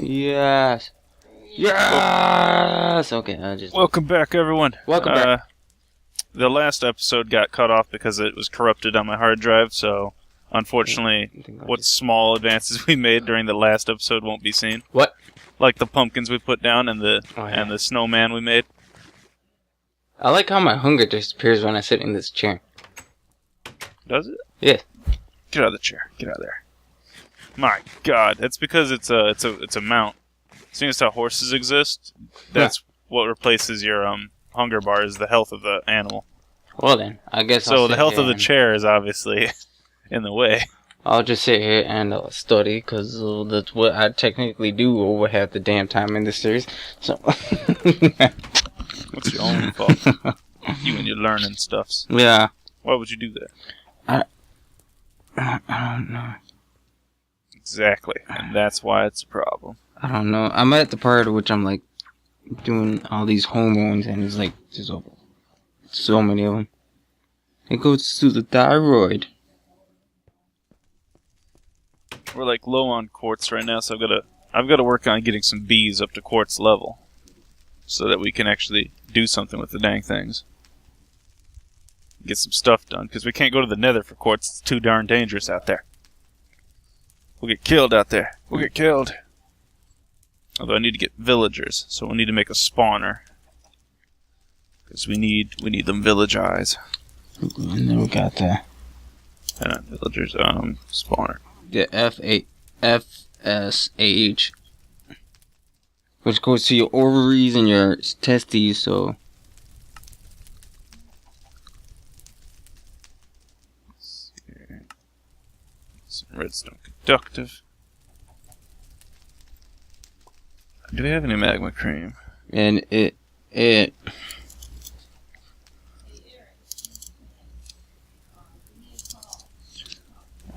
Yes. Yes. Okay, I just. Welcome back, everyone. Welcome back. The last episode got cut off because it was corrupted on my hard drive, so unfortunately, what small advances we made during the last episode won't be seen. What? Like the pumpkins we put down and the snowman we made. I like how my hunger disappears when I sit in this chair. Does it? Yeah. Get out of the chair. Get out of there. My God, that's because it's a mount. Seeing as how horses exist, that's what replaces your hunger bar is the health of the animal. Well then, I guess. So the health of the chair is obviously in the way. I'll just sit here and study, because that's what I technically do over half the damn time in this series. So. What's your own fault? You and your learning stuffs. Yeah. Why would you do that? I don't know. Exactly, and that's why it's a problem. I don't know. I'm at the part at which I'm like doing all these hormones, and it's like there's so many of them. It goes to the thyroid. We're like low on quartz right now, so I've got to work on getting some bees up to quartz level, so that we can actually do something with the dang things. Get some stuff done, because we can't go to the nether for quartz. It's too darn dangerous out there. We'll get killed out there. We'll get killed. Although I need to get villagers, so we'll need to make a spawner. Because we need them village eyes. And then we got the... Not villagers, spawner. The FSH. Which goes to your ovaries and your testes, so... Some redstone conductive. Do we have any magma cream? And it...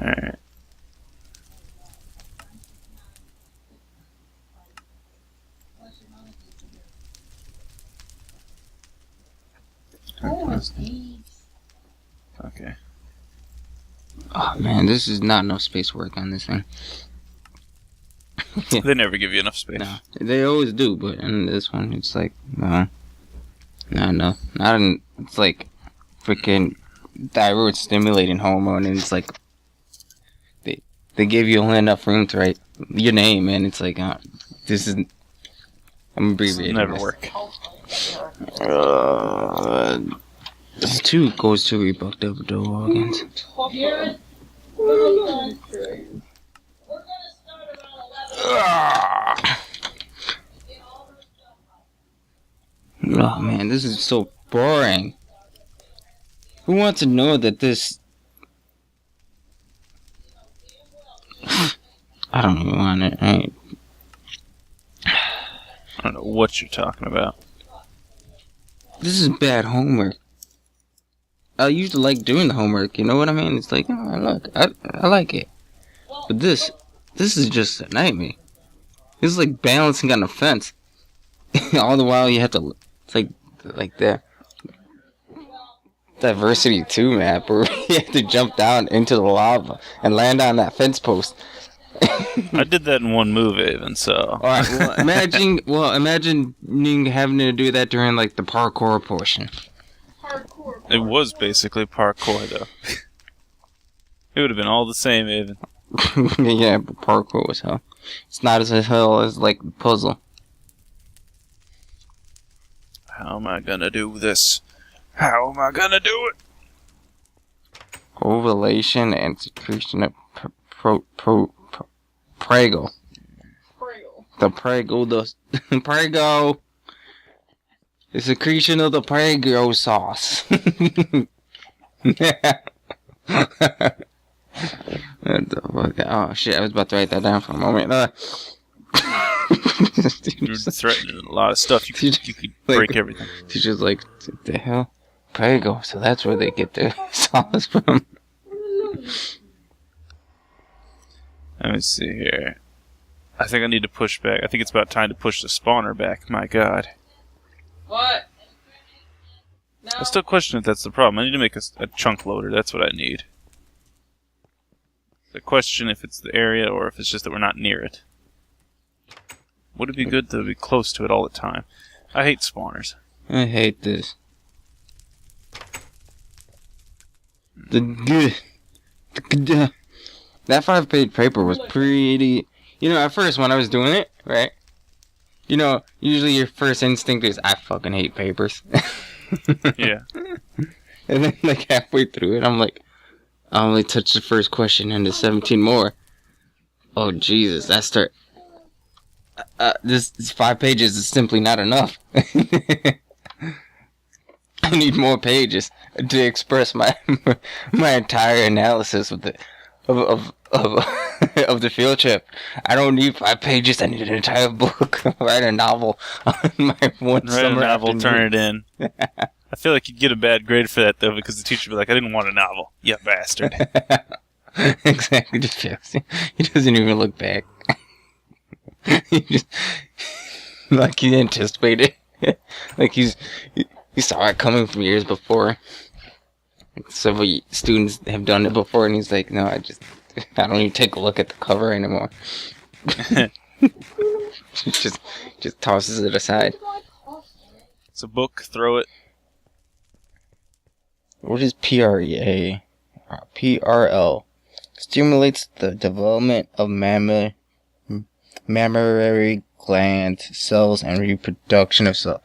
Alright. Okay. Oh man, this is not enough space work on this thing. They never give you enough space. No, they always do, but in this one, it's like, no, not enough. It's like freaking thyroid stimulating hormone, and it's like they give you only enough room to write your name, and it's like, this is. I'm abbreviating. Never work. This 2 goes to rebuck double door organs. Oh man, this is so boring. Who wants to know that this... I don't even want it. I don't know what you're talking about. This is bad homework. I used to like doing the homework, you know what I mean? It's like, oh, look, I like it. But this is just a nightmare. This is like balancing on a fence. All the while you have to, it's like the Diversity 2 map where you have to jump down into the lava and land on that fence post. I did that in one move, Aven, so... Alright, imagine having to do that during like the parkour portion. It was basically parkour, though. It would have been all the same, Aven. Yeah, but parkour was hell. It's not as hell as like the puzzle. How am I gonna do this? How am I gonna do it? Ovulation and secretion of prego. The prego. The secretion of the prego sauce. What the fuck? Oh shit, I was about to write that down for a moment. You're threatening a lot of stuff. You could break everything. Teacher's like, what the hell? Prego. So that's where they get their sauce from. Let me see here. I think I need to push back. I think it's about time to push the spawner back. My God. What? No. I still question if that's the problem. I need to make a chunk loader. That's what I need. The question if it's the area or if it's just that we're not near it. Would it be good to be close to it all the time? I hate spawners. I hate this. That 5-page paper was pretty... You know, at first when I was doing it, right? You know, usually your first instinct is, I fucking hate papers. Yeah. And then, like, halfway through it, I'm like, I only touched the first question and there's 17 more. Oh, Jesus, that start... this 5 pages is simply not enough. I need more pages to express my entire analysis of the of the field trip. I don't need 5 pages. I need an entire book. Write a novel on my one summer afternoon. Turn it in. I feel like you'd get a bad grade for that though, because the teacher would be like, "I didn't want a novel, you bastard." Exactly. Just fails. He doesn't even look back. He just like he anticipated. Like he saw it coming from years before. Several students have done it before, and he's like, "No, I don't even take a look at the cover anymore." just tosses it aside. It's a book. Throw it. What is PREA? PRL stimulates the development of mammary gland cells and reproduction of cells.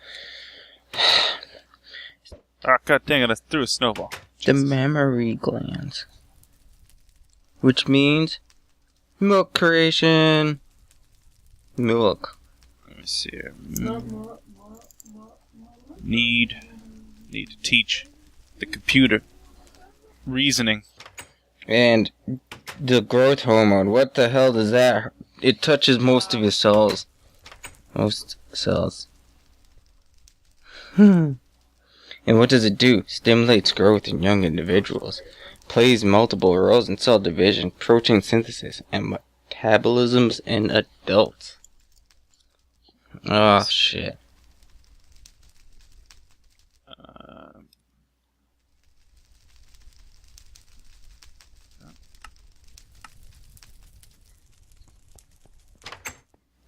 Ah, god dang it! I threw a snowball. The mammary glands, which means milk creation. Milk. Let me see here. Need to teach the computer reasoning. And the growth hormone. What the hell does that? It touches most of your cells. Most cells. And what does it do? Stimulates growth in young individuals. Plays multiple roles in cell division, protein synthesis, and metabolisms in adults. Oh, shit.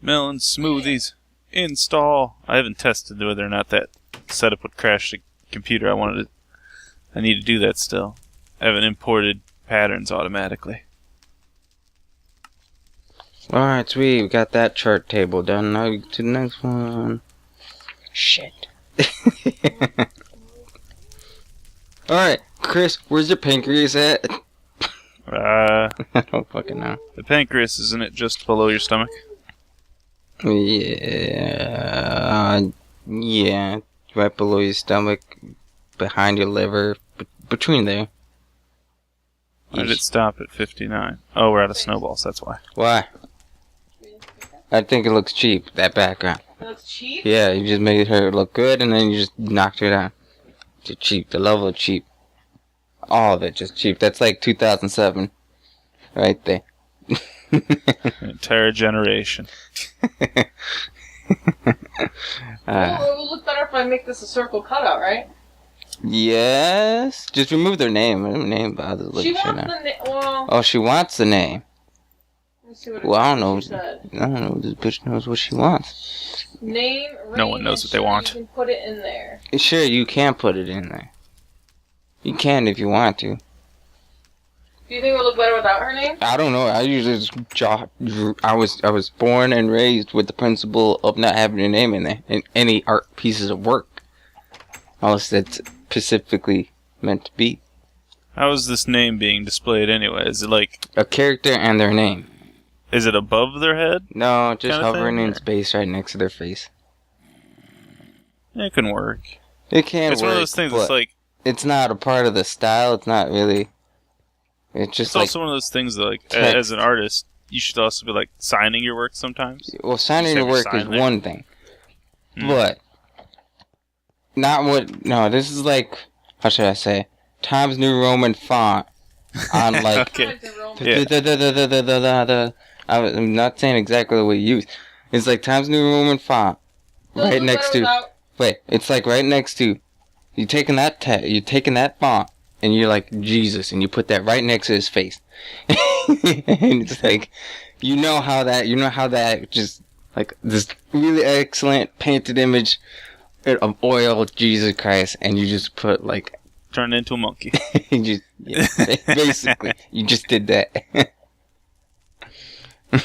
Melon smoothies. Install. I haven't tested whether or not that setup would crash the computer. I need to do that still. I haven't imported patterns automatically. Alright, sweet. We got that chart table done. Now to the next one. Shit. Alright, Chris, where's your pancreas at? I don't fucking know. The pancreas, isn't it just below your stomach? Yeah. Yeah. Right below your stomach, behind your liver, between there. Why did it stop at 59? Oh, we're out of snowballs, that's why. Why? I think it looks cheap, that background. It looks cheap? Yeah, you just made her look good and then you just knocked her down. Just cheap, the level of cheap. All of it just cheap. That's like 2007. Right there. An entire generation. Well, it will look better if I make this a circle cutout, right? Yes. Just remove their name. Her name bothers looking She shit wants now. the name. Well, Oh, she wants the name. let's see what Well, I don't know. she said. I don't know. This bitch knows what she wants. Name, No one ring, knows and what they shit, want. You can put it in there. Sure, you can put it in there. You can if you want to. Do you think it would look better without her name? I don't know. I usually just I was born and raised with the principle of not having your name in there in any art pieces of work, unless that's specifically meant to be How is this name being displayed anyway? Is it like, a character and their name. is it above their head? No, just Kinda hovering thing, in or- space right next to their face. It can work. It can It's work, one of those things but that's like, it's not a part of the style. It's not really. It's just it's like also one of those things that like, text. as an artist, you should also be like signing your work sometimes. well, signing Just your have work your is sign there. one thing, Hmm. but not what. No, this is like, how should I say? Times New Roman font on like. Okay. Yeah. I'm not saying exactly the way you use. It's like Times New Roman font, right next to. Wait, it's like right next to. You're taking that font, and you're like Jesus, and you put that right next to his face, and it's like, you know how that just like this really excellent painted image of oil, Jesus Christ, and you just put like Turn into a monkey. basically, you just did that.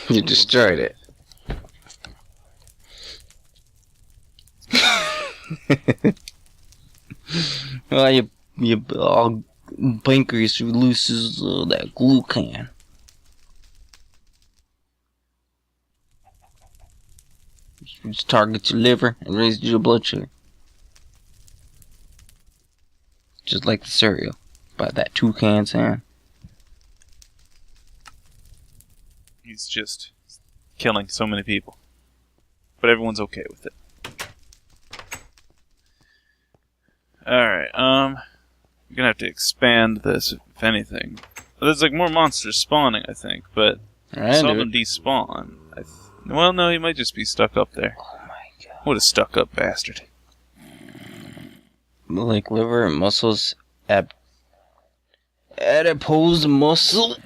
You destroyed it. Well, you all bankers releases that glue can. Just target your liver and raise your blood sugar. Just like the cereal by that toucan sound. He's just killing so many people. But everyone's okay with it. Alright, I'm gonna have to expand this, if anything. There's like more monsters spawning, I think, but I saw them despawn. Well, no, he might just be stuck up there. Oh my god. What a stuck up bastard. Like liver and muscles, adipose muscle.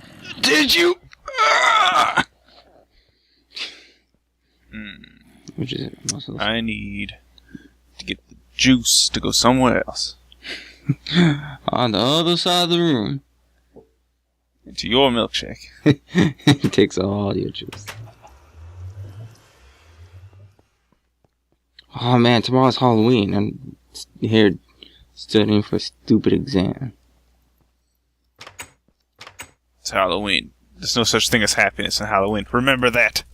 Did you? Which is it? Muscles. I need to get the juice to go somewhere else. On the other side of the room. Into your milkshake. It takes all your juice. Oh man, tomorrow's Halloween. I'm here studying for a stupid exam. It's Halloween. There's no such thing as happiness in Halloween. Remember that.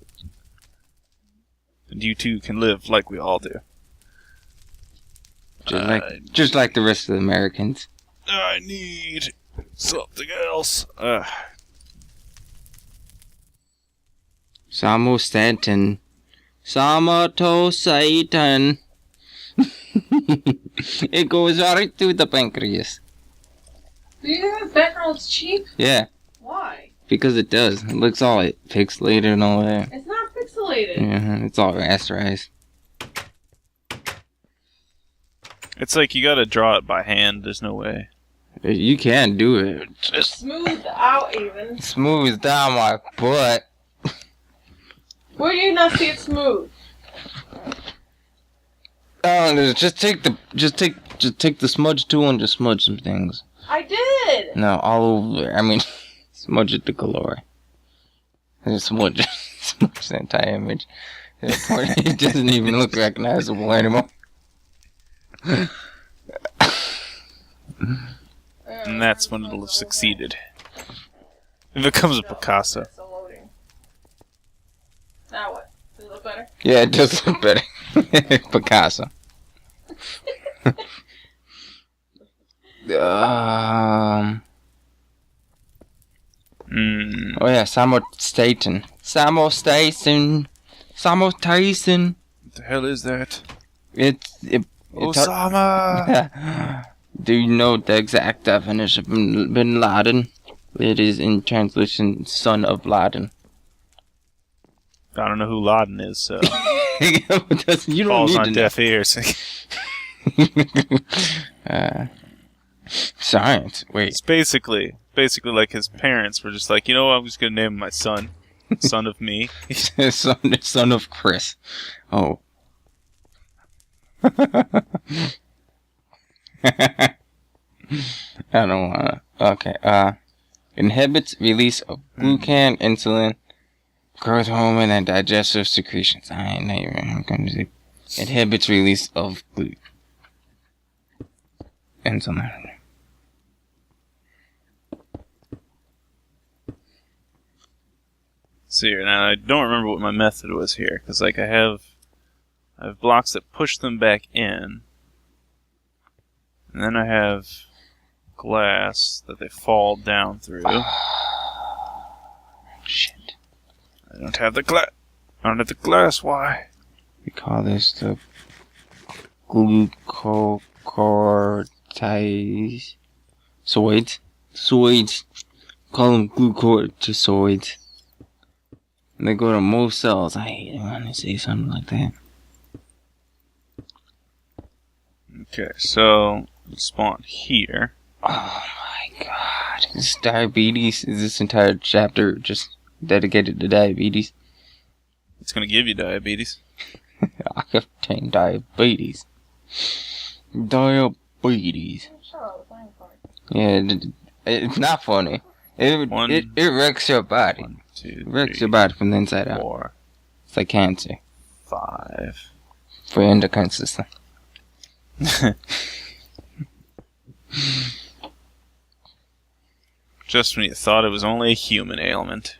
And you too can live like we all do. Just like the rest of the Americans. I need something else. Samostatin. Samotosatan. It goes right through the pancreas. Do you have fentanyl? It's cheap? Yeah. Why? Because it does. It looks all pixelated and all that. It's not pixelated. Yeah, it's all rasterized. It's like you gotta draw it by hand. There's no way. You can do it. Just Smooth out, even. smooth down my butt. Where do you not see it smooth? Just take the smudge tool and just smudge some things. I did! No, all over. I mean, smudge it to glory. Just smudge the entire image. To the point it doesn't even look recognizable anymore. And that's when it'll have succeeded. If it becomes a Picasso. Still loading. Now what? Does it look better? Yeah, it does look better. Picasso. Oh yeah, Samostatin. Samostatin. What the hell is that? It's Osama! Do you know the exact definition of Bin Laden? It is in translation, son of Laden. I don't know who Laden is, so You don't falls need on to deaf ears. Science. Wait. It's basically like his parents were just like, you know what, I'm just gonna name him my son. Son of me. son of Chris. Oh. I don't wanna. Okay. Inhibits release of glucan, insulin, growth hormone, and digestive secretions. I ain't even gonna say. Inhibits release of insulin. See here, now I don't remember what my method was here, because like I have blocks that push them back in, and then I have glass that they fall down through. Shit. I don't have the glass. I don't have the glass. Why? We call this the glucocorticoids. Soids. Call them glucocorticoids. And they go to most cells. I hate it when they say something like that. Okay, so we spawn here. Oh my god. Is diabetes? Is this entire chapter just dedicated to diabetes? It's gonna give you diabetes. Octane diabetes. Diabetes. Yeah, it's not funny. It wrecks your body. 1, 2, It wrecks 3, your body from the inside out. 4, It's like cancer 5. for your endocrine system. Just when you thought it was only a human ailment.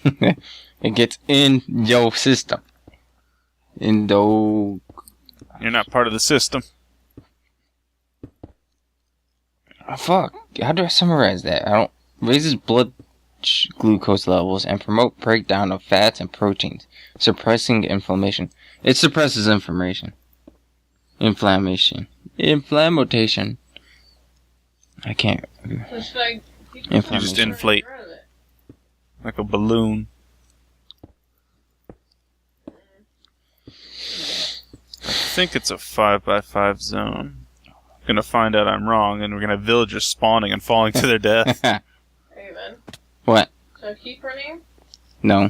It gets in your system. You're not part of the system. Oh, fuck. How do I summarize that? Raises blood glucose levels and promote breakdown of fats and proteins, suppressing inflammation. It suppresses inflammation. Inflammation. I can't. You just inflate like a balloon. I think it's a 5x5 zone. I'm gonna find out I'm wrong, and we're gonna have villagers spawning and falling to their death. Amen. What? Should I keep her name? No.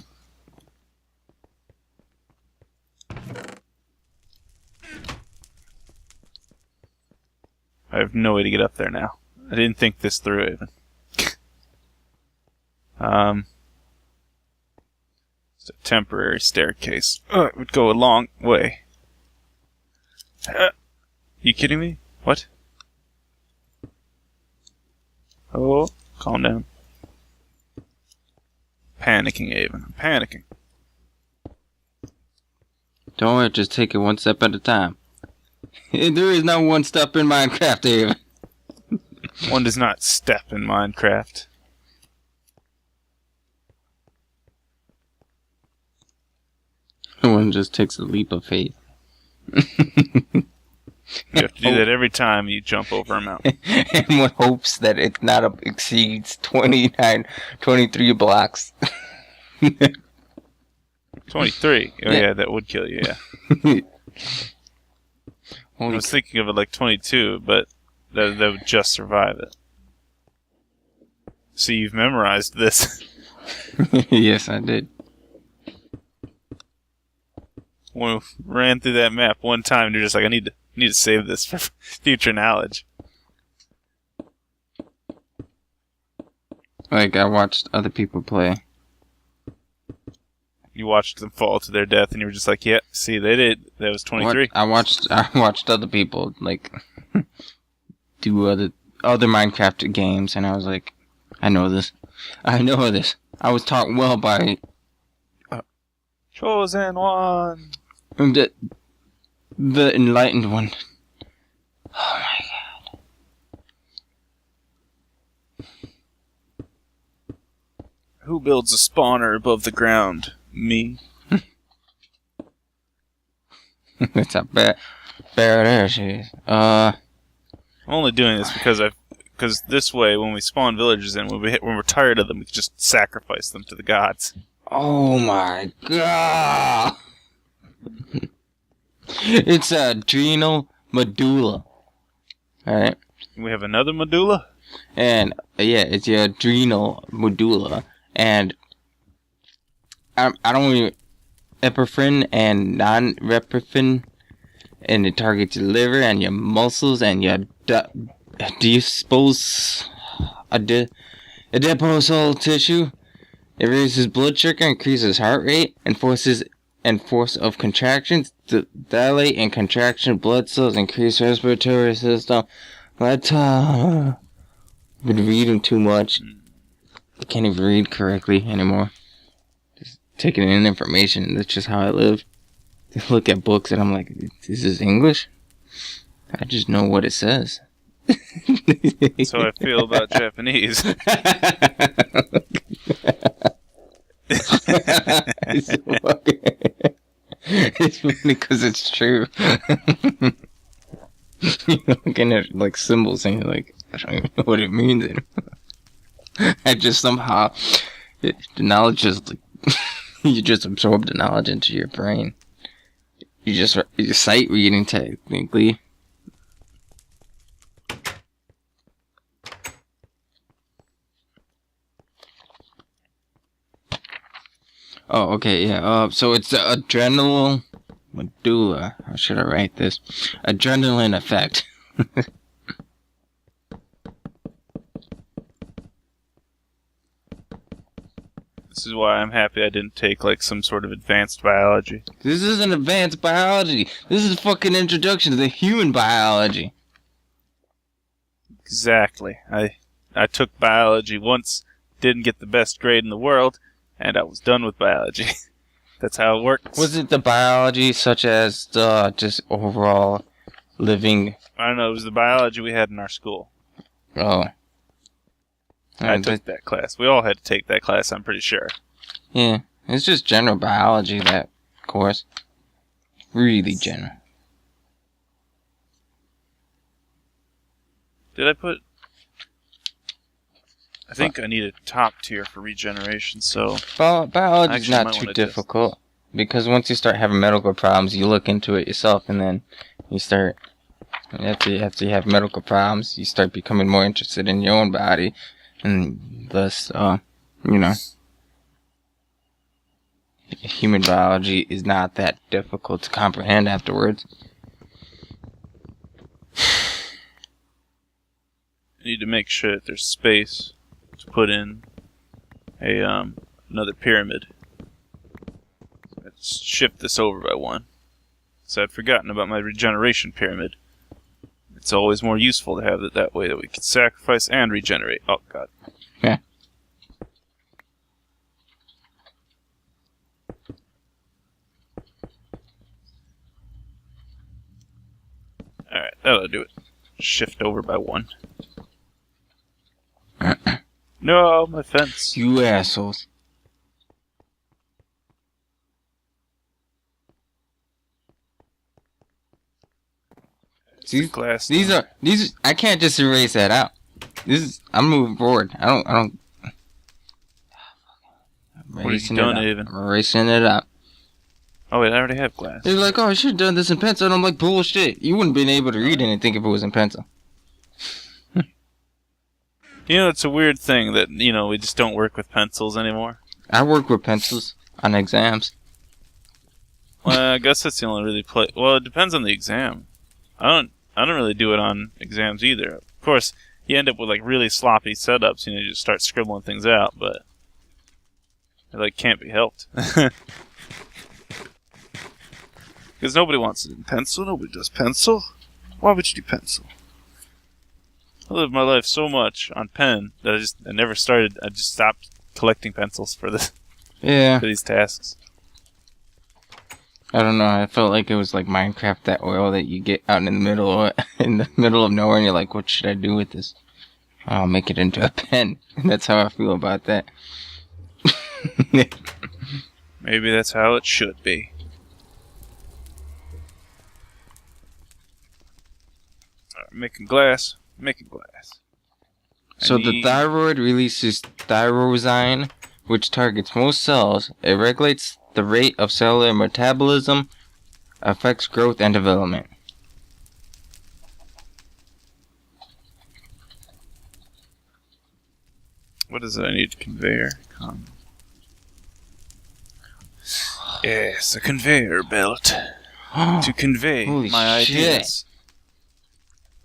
I have no way to get up there now. I didn't think this through, even. It's a temporary staircase. It would go a long way. You kidding me? What? Oh, calm down. Panicking, Aven. I'm panicking. Don't worry, just take it one step at a time. There is no one step in Minecraft, Aven. One does not step in Minecraft. One just takes a leap of faith. You have to do that every time you jump over a mountain. And one hopes that it not exceeds 23 blocks. 23. Oh, yeah, that would kill you, yeah. I was thinking of it like 22, but that would just survive it. So you've memorized this. Yes, I did. We ran through that map one time, and you're just like, I need to save this for future knowledge. Like, I watched other people play. You watched them fall to their death, and you were just like, yeah, see, they did. That was 23. I watched other people, like, do other Minecraft games, and I was like, I know this. I was taught well by... Chosen one! The enlightened one. Oh my god. Who builds a spawner above the ground? Me. That's a bad there she is. I'm only doing this because this way, when we spawn villagers in, when we're tired of them, we can just sacrifice them to the gods. Oh my god. It's a adrenal medulla. Alright? We have another medulla? And, yeah, it's your adrenal medulla. And, I don't even... Epinephrine and non-epinephrine. And it targets your liver and your muscles and your... adipose tissue. It raises blood sugar, increases heart rate, and force of contractions, dilate and contraction blood cells, increase respiratory system. Been reading too much. I can't even read correctly anymore. Just taking in information. That's just how I live. Just look at books and I'm like, is this English? I just know what it says. That's how I feel about Japanese. It's funny because it's true. You're looking at like symbols and you're like, I don't even know what it means anymore. I just somehow the knowledge is like you just absorb the knowledge into your brain. You're sight reading technically. Oh, okay, yeah. So it's the adrenal medulla. How should I write this? Adrenaline effect. This is why I'm happy I didn't take like some sort of advanced biology. This isn't advanced biology. This is fucking introduction to the human biology. Exactly. I took biology once, didn't get the best grade in the world, and I was done with biology. That's how it works. Was it the biology such as the just overall living? I don't know, it was the biology we had in our school. Oh. I took that class. We all had to take that class, I'm pretty sure. Yeah, it's just general biology, that course. Really general. Did I put... I think I need a top tier for regeneration, so... Biology's Actually, not too difficult. Because once you start having medical problems, you look into it yourself, and then you start... After you have medical problems, you start becoming more interested in your own body. And thus, human biology is not that difficult to comprehend afterwards. I need to make sure that there's space to put in a another pyramid. Let's shift this over by one. So I'd forgotten about my regeneration pyramid. It's always more useful to have it that way, that we can sacrifice and regenerate. Oh, God. Yeah. Alright, that'll do it. Shift over by one. No, my fence. You assholes. These are I can't just erase that out. I'm moving forward. I don't What have you done, Aven? I'm erasing it out. Oh wait, I already have glass. They're like, oh, I should have done this in pencil, and I'm like, bullshit. You wouldn't been able to read anything if it was in pencil. You know, it's a weird thing that, we just don't work with pencils anymore. I work with pencils on exams. Well, I guess that's the only really well, it depends on the exam. I don't really do it on exams either. Of course, you end up with like really sloppy setups, you just start scribbling things out, but it can't be helped. Because nobody wants it in pencil, nobody does pencil. Why would you do pencil? I lived my life so much on pen that I just stopped collecting pencils for these tasks. I don't know. I felt like it was like Minecraft, that oil that you get out in the middle of nowhere, and you're like, "What should I do with this? I'll make it into a pen." And that's how I feel about that. Maybe that's how it should be. Alright, making glass. So the thyroid releases thyroxine, which targets most cells. It regulates the rate of cellular metabolism, affects growth and development. What is it I need? Conveyor. Yes, a conveyor belt. To convey my ideas.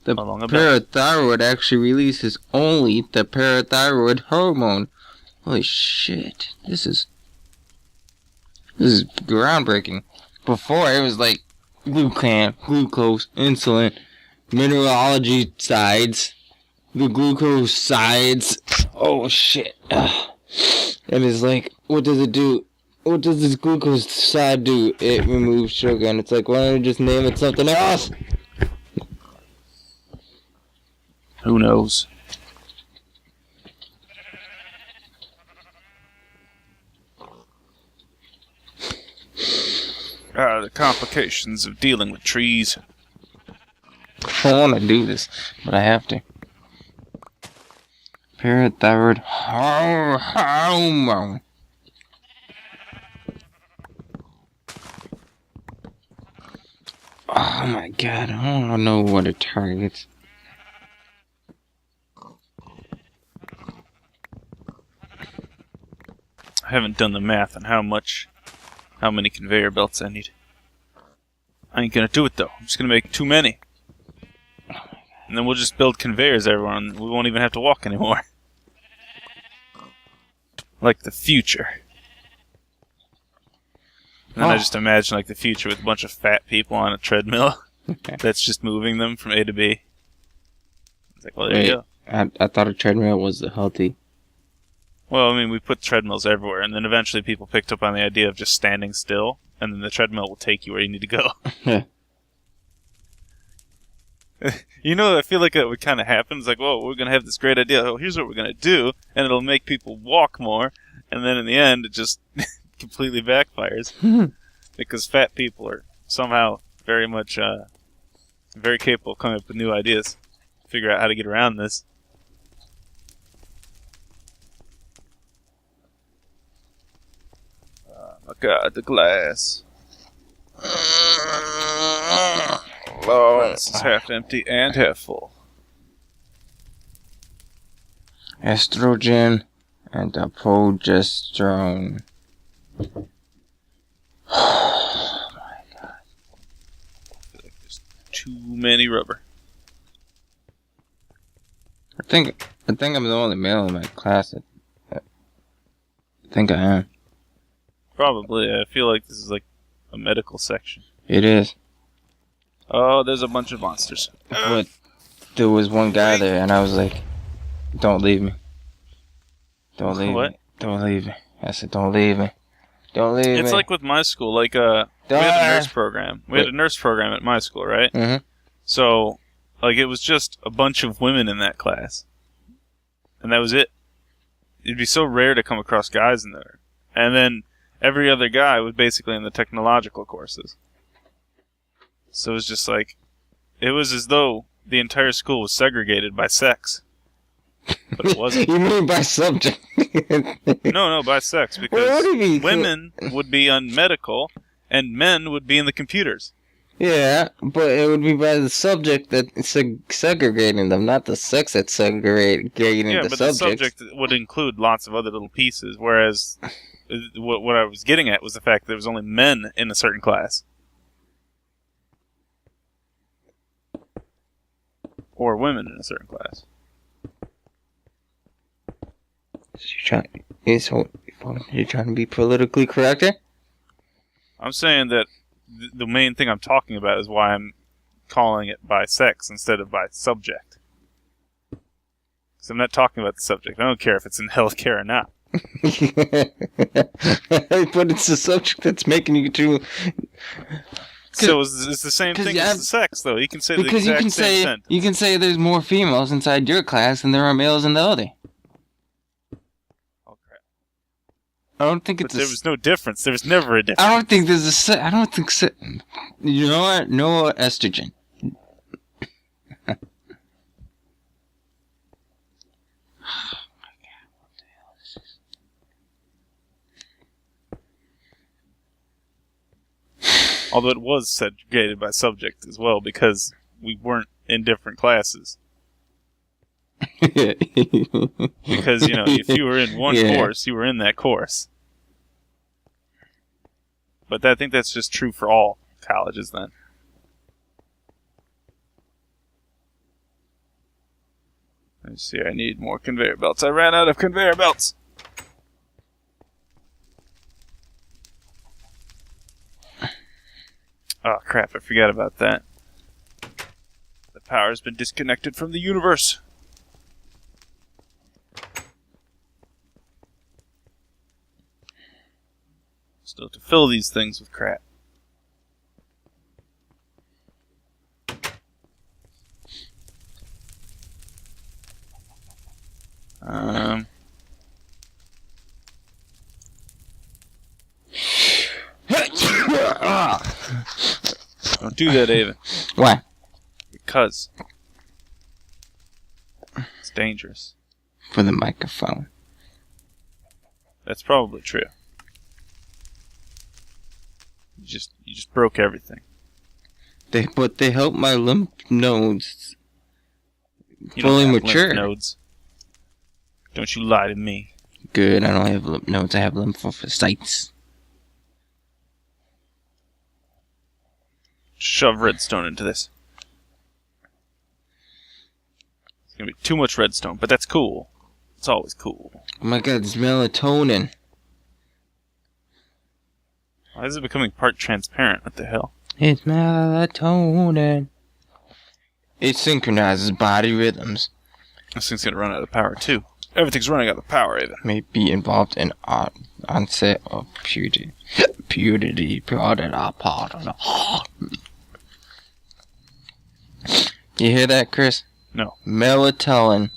The parathyroid actually releases only the parathyroid hormone. Holy shit. This is groundbreaking. Before, it was like glucan, glucose, insulin, mineralogy sides, the glucose sides. Oh shit. And it's like, what does it do? What does this glucose side do? It removes sugar, and it's like, why don't you just name it something else? Who knows? The complications of dealing with trees. I don't want to do this, but I have to. Parathyroid hormone. Oh my god, I don't know what it targets. I haven't done the math on how many conveyor belts I need. I ain't gonna do it though. I'm just gonna make too many. And then we'll just build conveyors everywhere and we won't even have to walk anymore. Like the future. And then I just imagine like the future with a bunch of fat people on a treadmill that's just moving them from A to B. It's like, well, there you go. I thought a treadmill was healthy. Well, I mean, we put treadmills everywhere, and then eventually people picked up on the idea of just standing still, and then the treadmill will take you where you need to go. You know, I feel like it would kind of happen. It's like, well, we're going to have this great idea. Oh, here's what we're going to do, and it'll make people walk more, and then in the end, it just completely backfires. Because fat people are somehow very much, very capable of coming up with new ideas. Figure out how to get around this. Oh my god, the glass. Glass is half empty and half full. Estrogen and the progesterone. Oh my god. I feel like there's too many rubber. I think I'm the only male in my class. I think I am. Probably. I feel like this is like a medical section. It is. Oh, there's a bunch of monsters. But there was one guy there, and I was like, "Don't leave me. Don't leave What? me. Don't leave me." I said, "Don't leave me. Don't leave me." It's like with my school. Like, we had a nurse program. We had a nurse program at my school, right? Mm-hmm. So, like, it was just a bunch of women in that class. And that was it. It'd be so rare to come across guys in there. And then every other guy was basically in the technological courses. So it was just like, it was as though the entire school was segregated by sex. But it wasn't. You mean by subject? No, by sex. Because women would be on medical, and men would be in the computers. Yeah, but it would be by the subject that's segregating them, not the sex that's segregating yeah, the but subjects. the subject would include lots of other little pieces, whereas what I was getting at was the fact that there was only men in a certain class. Or women in a certain class. You're trying to be politically correct here? I'm saying that the main thing I'm talking about is why I'm calling it by sex instead of by subject. Because I'm not talking about the subject. I don't care if it's in healthcare or not. But it's the subject that's making you do. So it's the same thing as the sex, though. You can say the exact same sentence. You can say there's more females inside your class than there are males in the other. Oh crap! I don't think it's. But there was no difference. There was never a difference. I don't think there's a. I don't think. You know what? No estrogen. Although it was segregated by subject as well, because we weren't in different classes. Because, if you were in one course, you were in that course. But I think that's just true for all colleges then. Let's see, I need more conveyor belts. I ran out of conveyor belts! Oh crap, I forgot about that. The power's been disconnected from the universe. Still to fill these things with crap. Don't do that, Aven. Why? Because it's dangerous. For the microphone. That's probably true. You just broke everything. But they help my lymph nodes You fully don't have mature. lymph nodes. Don't you lie to me. Good. I don't have notes. I have lymphocytes. Shove redstone into this. It's gonna be too much redstone, but that's cool. It's always cool. Oh my god, it's melatonin. Why is it becoming part transparent? What the hell? It's melatonin. It synchronizes body rhythms. This thing's gonna run out of power too. Everything's running out of power, Aven. May be involved in onset of puberty. You hear that, Chris? No. Melatonin.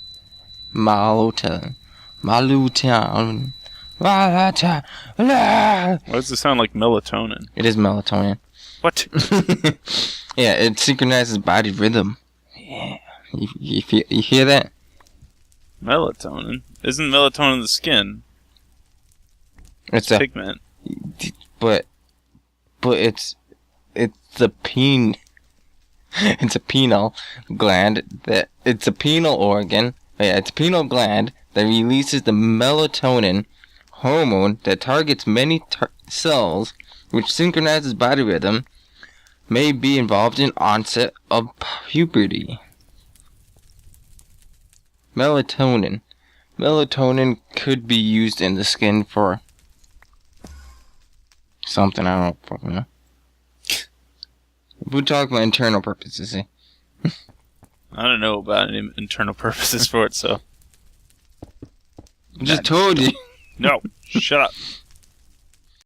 Melatonin. Melatonin. Melatonin. Why does it sound like melatonin? It is melatonin. What? Yeah, it synchronizes body rhythm. Yeah. You hear that? Melatonin? Isn't melatonin the skin? It's a pigment. But it's the it's a penile gland that it's a penile organ. Yeah, it's a penile gland that releases the melatonin hormone that targets many cells, which synchronizes body rhythm. May be involved in onset of puberty. Melatonin. Melatonin could be used in the skin for something, I don't fucking know. We're talking about internal purposes, see? I don't know about any internal purposes for it, so... I just told you. No, shut up.